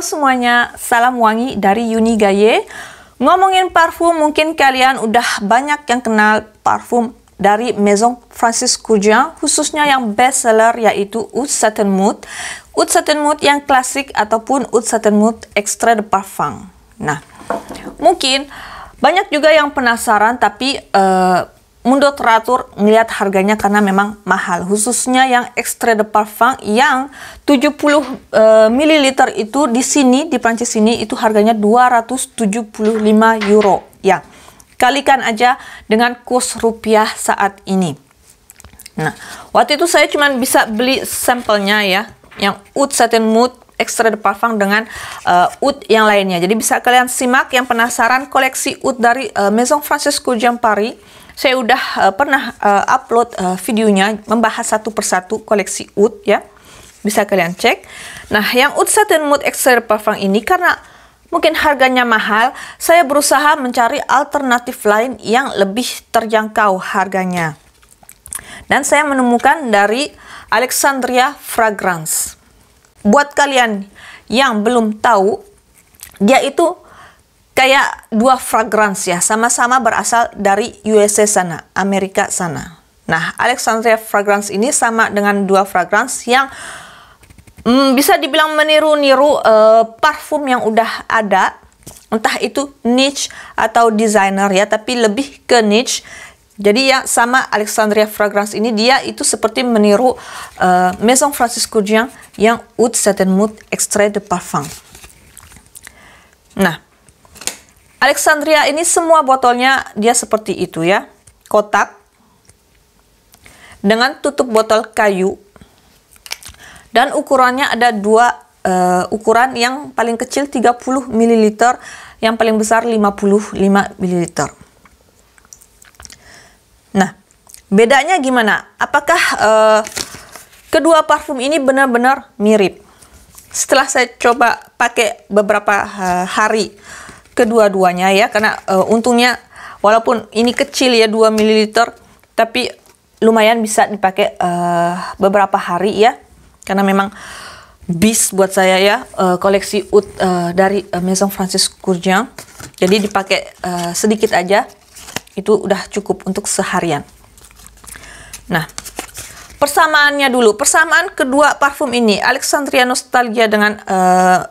semuanya, salam wangi dari Yuni Gaye. Ngomongin parfum, mungkin kalian udah banyak yang kenal parfum dari Maison Francis Kurkdjian, khususnya yang best seller yaitu Oud Satin Mood. Oud Satin Mood yang klasik ataupun Oud Satin Mood Extrait de Parfum. Nah, mungkin banyak juga yang penasaran tapi mundur teratur melihat harganya karena memang mahal, khususnya yang Extrait de Parfum yang 70 ml itu di sini di Prancis ini itu harganya 275 euro ya. Kalikan aja dengan kurs rupiah saat ini. Nah, waktu itu saya cuma bisa beli sampelnya ya, yang Oud Satin Mood Extrait de Parfum dengan oud yang lainnya. Jadi bisa kalian simak yang penasaran koleksi oud dari Maison Francis Kurkdjian Paris. Saya udah pernah upload videonya membahas satu persatu koleksi oud ya. Bisa kalian cek. Nah, yang Oud Satin Mood Extrait de Parfum ini karena mungkin harganya mahal, saya berusaha mencari alternatif lain yang lebih terjangkau harganya. Dan saya menemukan dari Alexandria Fragrance. Buat kalian yang belum tahu, dia itu kayak dua fragrance ya, sama-sama berasal dari USA sana, Amerika sana. Nah, Alexandria Fragrance ini sama dengan dua fragrance yang bisa dibilang meniru-niru parfum yang udah ada, entah itu niche atau designer ya, tapi lebih ke niche. Jadi yang sama Alexandria Fragrance ini dia itu seperti meniru Maison Francis Kurkdjian yang Oud Satin Mood Extrait de Parfum. Nah, Alexandria ini semua botolnya dia seperti itu ya, kotak dengan tutup botol kayu. Dan ukurannya ada dua ukuran, yang paling kecil 30 ml, yang paling besar 55 ml. Nah, bedanya gimana? Apakah kedua parfum ini benar-benar mirip? Setelah saya coba pakai beberapa hari kedua-duanya ya, karena untungnya walaupun ini kecil ya 2 ml, tapi lumayan bisa dipakai beberapa hari ya. Karena memang bis buat saya ya, koleksi oud dari Maison Francis Kurkdjian. Jadi dipakai sedikit aja, itu udah cukup untuk seharian. Nah, persamaannya dulu. Persamaan kedua parfum ini, Alexandria Nostalgia dengan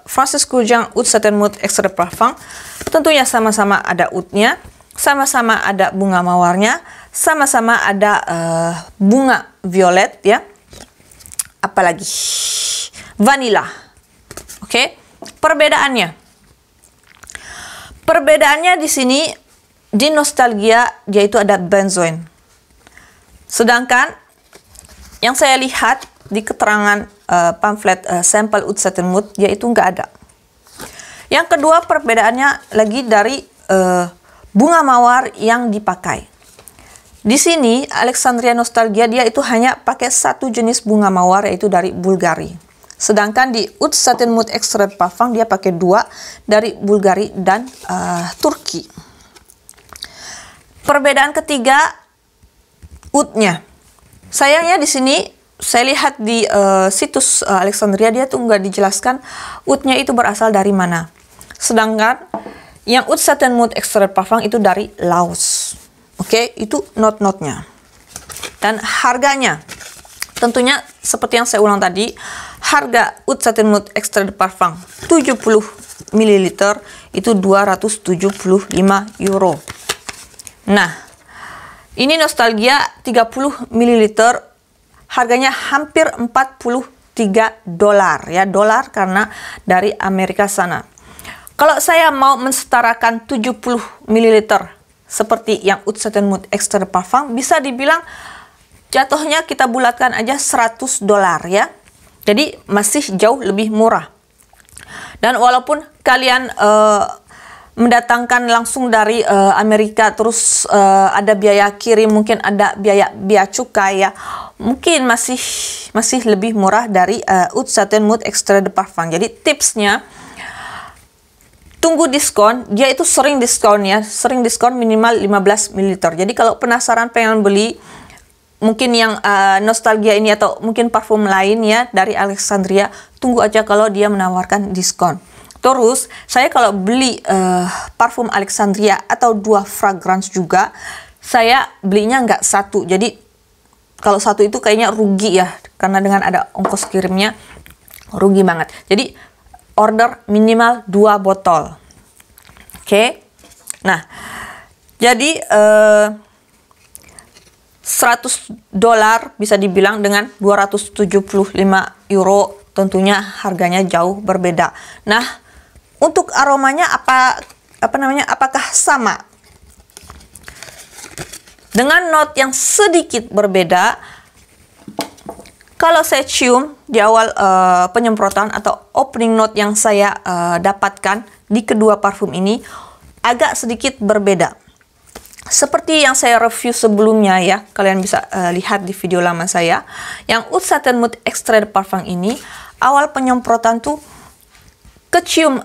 Francis Kurkdjian Oud Satin Mood Extrait de Parfum, tentunya sama-sama ada oudnya, sama-sama ada bunga mawarnya, sama-sama ada bunga violet ya. Apalagi vanilla. Oke. Perbedaannya di sini di Nostalgia dia itu ada benzoin. Sedangkan yang saya lihat di keterangan pamflet sampel Oud Satin Mood dia itu nggak ada. Yang kedua perbedaannya lagi dari bunga mawar yang dipakai. Di sini Alexandria Nostalgia dia itu hanya pakai satu jenis bunga mawar, yaitu dari Bulgari. Sedangkan di Oud Satin Mood Extrait de Parfum dia pakai dua dari Bulgari dan Turki. Perbedaan ketiga, oudnya. Sayangnya di sini saya lihat di situs Alexandria dia tuh nggak dijelaskan oudnya itu berasal dari mana. Sedangkan yang Oud Satin Mood Extrait de Parfum itu dari Laos. Oke, itu not-notnya. Dan harganya, tentunya seperti yang saya ulang tadi, harga Oud Satin Mood Extrait de Parfum 70 ml itu 275 euro. Nah, ini Nostalgia 30 ml harganya hampir 43 dolar ya, dolar karena dari Amerika sana. Kalau saya mau mensetarakan 70 ml seperti yang Oud Satin Mood Extrait de Parfum, bisa dibilang jatuhnya kita bulatkan aja 100 dolar ya. Jadi masih jauh lebih murah. Dan walaupun kalian mendatangkan langsung dari Amerika, terus ada biaya kirim, mungkin ada biaya cukai ya, mungkin masih lebih murah dari Oud Satin Mood Extrait de Parfum. Jadi tipsnya, tunggu diskon, dia itu sering diskon ya, sering diskon minimal 15 ml. Jadi kalau penasaran pengen beli mungkin yang Nostalgia ini atau mungkin parfum lain ya dari Alexandria, tunggu aja kalau dia menawarkan diskon. Terus saya kalau beli parfum Alexandria atau 2 fragrance juga, saya belinya nggak satu. Jadi kalau satu itu kayaknya rugi ya, karena dengan ada ongkos kirimnya rugi banget. Jadi order minimal 2 botol. Oke. Nah, jadi $100 bisa dibilang dengan 275 euro, tentunya harganya jauh berbeda. Nah, untuk aromanya apakah sama? Dengan not yang sedikit berbeda. Kalau saya cium di awal penyemprotan atau opening note yang saya dapatkan di kedua parfum ini agak sedikit berbeda. Seperti yang saya review sebelumnya ya, kalian bisa lihat di video lama saya. Yang Oud Satin Mood Extrait de Parfum ini, awal penyemprotan tuh kecium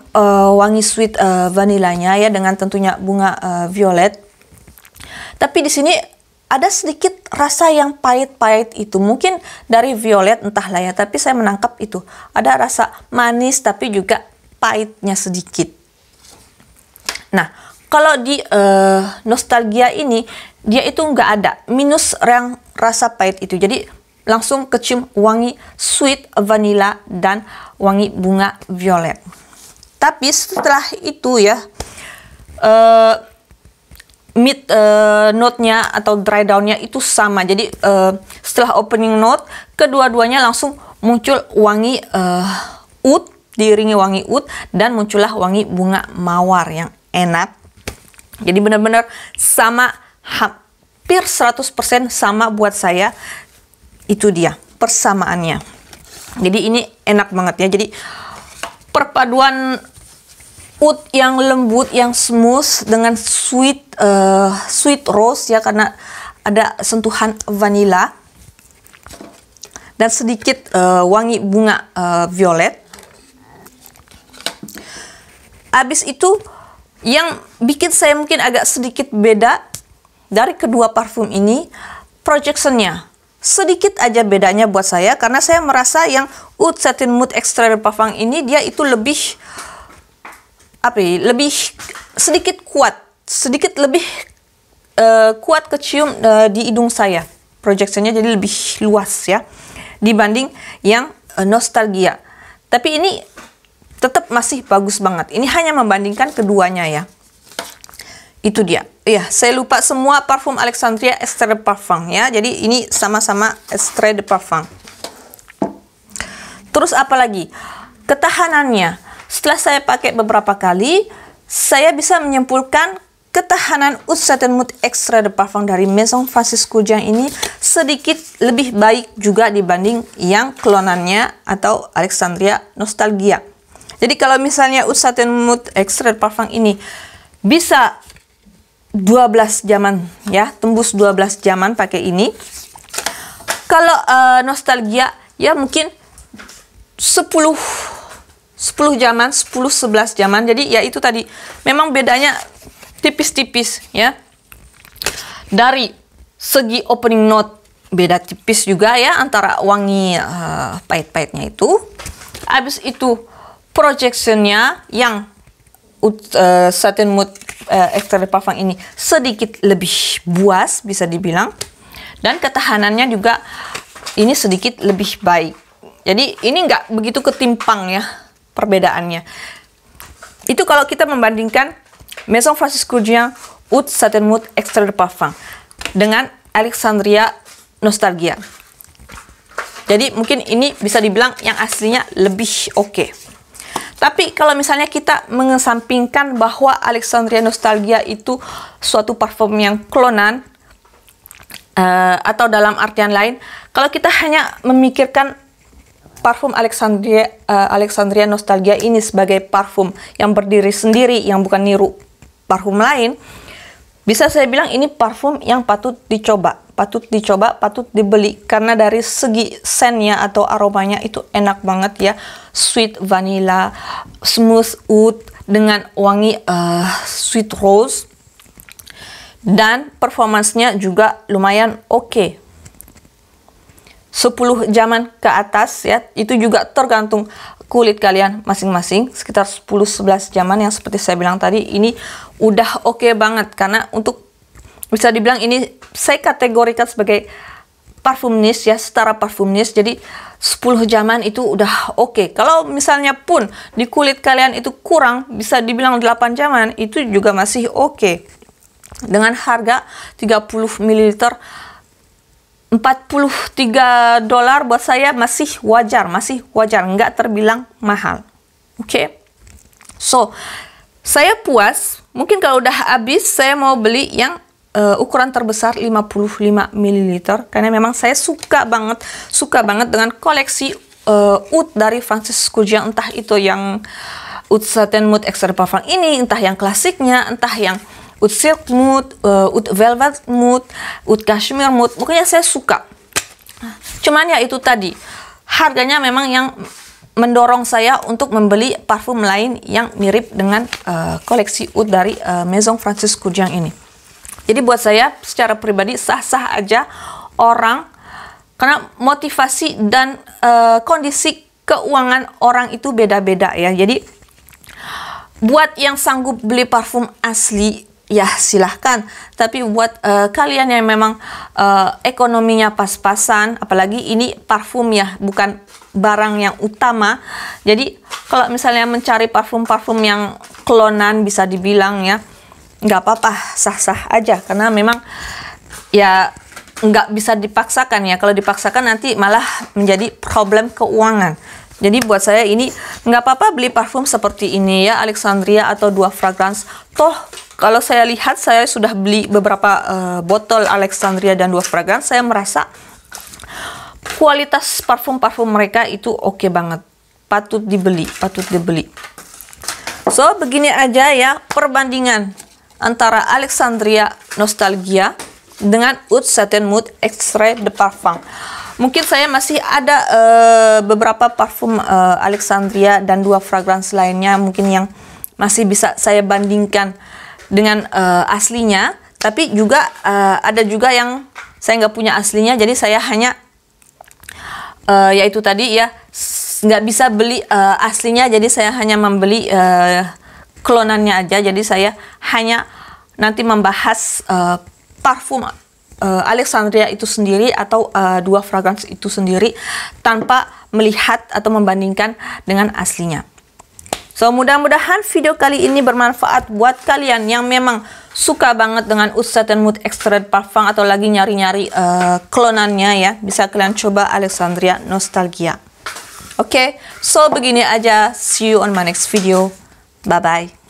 wangi sweet vanilanya ya, dengan tentunya bunga violet. Tapi di sini ada sedikit rasa yang pahit-pahit itu. Mungkin dari violet entahlah ya, tapi saya menangkap itu. Ada rasa manis tapi juga pahitnya sedikit. Nah, kalau di Nostalgia ini, dia itu nggak ada minus yang rasa pahit itu. Jadi langsung kecium wangi sweet vanilla dan wangi bunga violet. Tapi setelah itu ya, mid note-nya atau dry down-nya itu sama. Jadi setelah opening note, kedua-duanya langsung muncul wangi oud, diiringi wangi oud, dan muncullah wangi bunga mawar yang enak. Jadi benar-benar sama, hampir 100% sama buat saya. Itu dia persamaannya. Jadi ini enak banget ya. Jadi perpaduan oud yang lembut, yang smooth dengan sweet rose ya, karena ada sentuhan vanilla dan sedikit wangi bunga violet. Habis itu yang bikin saya mungkin agak sedikit beda dari kedua parfum ini, projectionnya. Sedikit aja bedanya buat saya, karena saya merasa yang Oud Satin Mood Extrait de Parfum ini dia itu lebih sedikit kuat, sedikit lebih kuat kecium di hidung saya. Projectionnya jadi lebih luas ya dibanding yang Nostalgia. Tapi ini tetap masih bagus banget. Ini hanya membandingkan keduanya ya. Itu dia. Iya, saya lupa semua parfum Alexandria Extrait de Parfum ya. Jadi ini sama-sama Extrait de Parfum. Terus apa lagi? Ketahanannya. Setelah saya pakai beberapa kali, saya bisa menyimpulkan ketahanan Oud Satin Mood Extrait de Parfum dari Maison Francis Kurkdjian ini sedikit lebih baik juga dibanding yang klonannya atau Alexandria Nostalgia. Jadi kalau misalnya Oud Satin Mood Extrait de Parfum ini bisa 12 jaman ya, tembus 12 jaman pakai ini. Kalau Nostalgia ya mungkin 10 jaman, 10-11 jaman. Jadi ya itu tadi, memang bedanya tipis-tipis ya. Dari segi opening note beda tipis juga ya antara wangi pahit-pahitnya itu. Habis itu projectionnya yang Satin Mood Extrait de Parfum ini sedikit lebih buas bisa dibilang, dan ketahanannya juga ini sedikit lebih baik. Jadi ini nggak begitu ketimpang ya perbedaannya. Itu kalau kita membandingkan Maison Francis Kurkdjian Oud Satin Mood Extrait de Parfum dengan Alexandria Nostalgia. Jadi mungkin ini bisa dibilang yang aslinya lebih oke. Tapi kalau misalnya kita mengesampingkan bahwa Alexandria Nostalgia itu suatu parfum yang klonan, atau dalam artian lain, kalau kita hanya memikirkan parfum Alexandria Nostalgia ini sebagai parfum yang berdiri sendiri, yang bukan niru parfum lain, bisa saya bilang ini parfum yang patut dicoba, patut dibeli, karena dari segi scentnya atau aromanya itu enak banget ya. Sweet vanilla, smooth oud dengan wangi sweet rose, dan performansnya juga lumayan oke. 10 jaman ke atas ya, itu juga tergantung kulit kalian masing-masing, sekitar 10-11 jaman yang seperti saya bilang tadi, ini udah oke banget. Karena untuk bisa dibilang ini saya kategorikan sebagai parfum niche ya, setara parfum niche. Jadi 10 jaman itu udah oke. Kalau misalnya pun di kulit kalian itu kurang, bisa dibilang 8 jaman, itu juga masih oke. Dengan harga 30 ml $43 buat saya masih wajar, nggak terbilang mahal. Oke. So, saya puas. Mungkin kalau udah habis, saya mau beli yang ukuran terbesar 55 ml karena memang saya suka banget dengan koleksi oud dari Francis Kurkdjian, entah itu yang oud satin mousse extra parfum ini, entah yang klasiknya, entah yang oud silk mousse, oud velvet mousse, oud cashmere mousse, pokoknya saya suka. Cuman ya itu tadi, harganya memang yang mendorong saya untuk membeli parfum lain yang mirip dengan koleksi oud dari Maison Francis Kurkdjian ini. Jadi buat saya secara pribadi sah-sah aja orang, karena motivasi dan kondisi keuangan orang itu beda-beda ya. Jadi buat yang sanggup beli parfum asli ya silahkan, tapi buat kalian yang memang ekonominya pas-pasan, apalagi ini parfum ya, bukan barang yang utama. Jadi kalau misalnya mencari parfum-parfum yang klonan bisa dibilang ya, nggak apa-apa, sah-sah aja, karena memang ya nggak bisa dipaksakan ya. Kalau dipaksakan nanti malah menjadi problem keuangan. Jadi buat saya ini nggak apa-apa beli parfum seperti ini ya, Alexandria atau Dua Fragrance. Toh kalau saya lihat, saya sudah beli beberapa botol Alexandria dan Dua Fragrance, saya merasa kualitas parfum-parfum mereka itu oke banget, patut dibeli. So begini aja ya perbandingan antara Alexandria Nostalgia dengan Oud Satin Mousse Extrait de Parfum. Mungkin saya masih ada beberapa parfum Alexandria dan Dua Fragrance lainnya mungkin yang masih bisa saya bandingkan dengan aslinya, tapi juga ada juga yang saya nggak punya aslinya, jadi saya hanya yaitu tadi ya, nggak bisa beli aslinya, jadi saya hanya membeli klonannya aja. Jadi saya hanya nanti membahas parfum Alexandria itu sendiri atau Dua Fragrance itu sendiri tanpa melihat atau membandingkan dengan aslinya. So mudah-mudahan video kali ini bermanfaat buat kalian yang memang suka banget dengan Oud Satin Mousse Extrait de Parfum atau lagi nyari-nyari klonannya ya. Bisa kalian coba Alexandria Nostalgia. Oke, so begini aja. See you on my next video. Bye-bye.